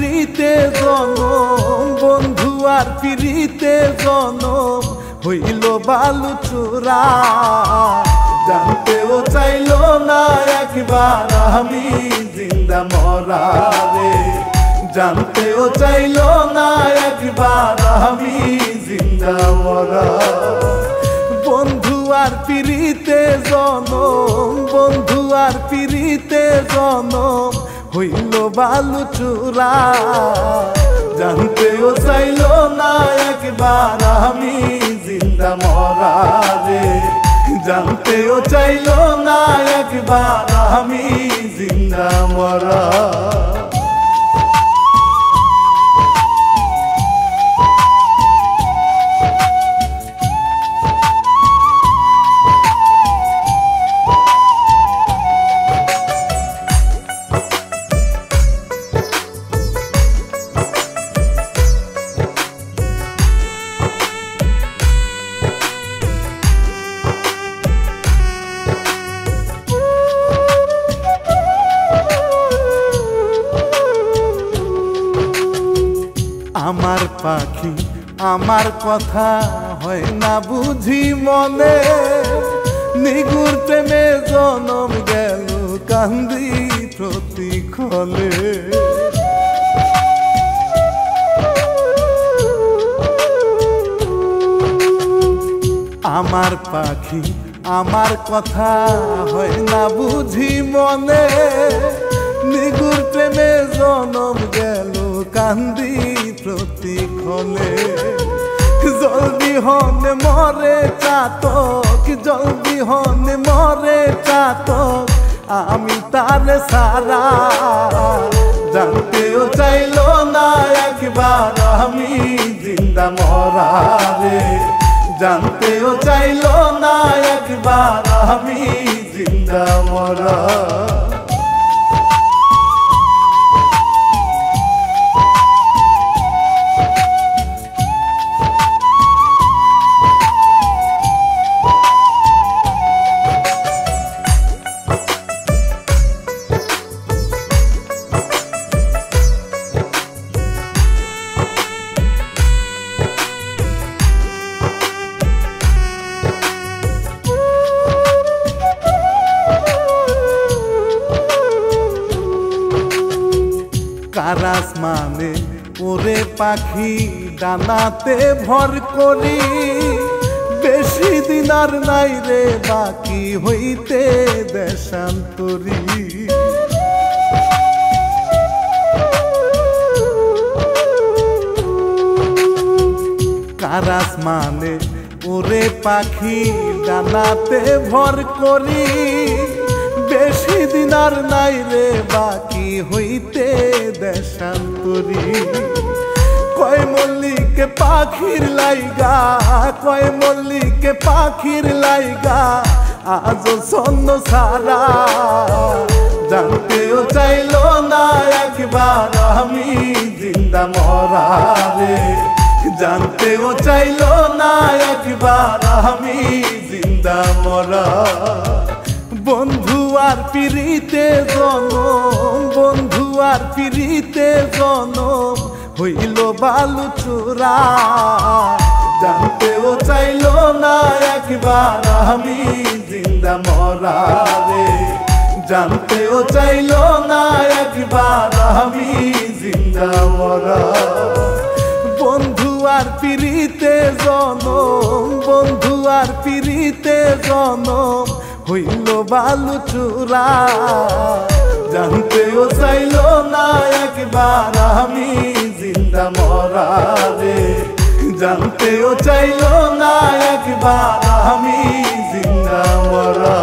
পিরিতে জনম বন্ধু আর পিরিতে জনম হইল বালুচূড়া। জানতেও চাইল না একবার আমি জিন্দা মরা রে, জানতেও চাইল না একবার আমি জিন্দা মরা। বন্ধু আর পিরিতে জনম বন্ধু আর পিরিতে জনম হইল বালুচূড়া। জানতেও চাইল না একবার আমি জিন্দা মরা রে, জানতেও চাইল না একবার আমি জিন্দা মরা। আমার পাখি আমার কথা হয় না বুঝি মনে, নিগুর প্রেমে জনম গেল কান্দি প্রতিক্ষণে। আমার পাখি আমার কথা হয় না বুঝি মনে, নিগুর প্রেমে জনম গেল কান্দি প্রতিক্ষণে। জলদি হনে মরে চাতক, জলদি হনে মরে চাতক আমি তার সারা। জানতেও চাইল না একবার আমি জিন্দা মরা রে, জানতেও চাইল না একবার আমি জিন্দা মরা। কারাস মানে ওরে পাখি ডানাতে ভর করি, বেশি দিন আর নাই রে বাকি হইতে দেশান্তরী। কারাস মানে ওরে পাখি ডানাতে ভর করি, বেশি দিন আর নাই রে বাকি হইতে দেশান্তরী। কয় মল্লিকে পাখির লাইগা, কয় মল্লিকে পাখির লাইগা আজ ছন্ন সারা। জানতেও চাইল না একবার আমি জিন্দা মরা রে, জানতেও চাইল না একবার আমি জিন্দা মরা। বন্ধু আর পিরিতে জনম বন্ধু আর পিরিতে জনম হইল বালুচূড়া। জানতেও চাইল না একবার আমি জিন্দা মরা রে, জানতেও চাইল না একবার আমি জিন্দা মরা। বন্ধু আর পিরিতে জনম বন্ধু আর পিরিতে জনম হইল বালুচূড়া। জানতেও চাইল না একবার আমি জিন্দা মরা রে, জানতেও চাইল না একবার আমি জিন্দা মরা।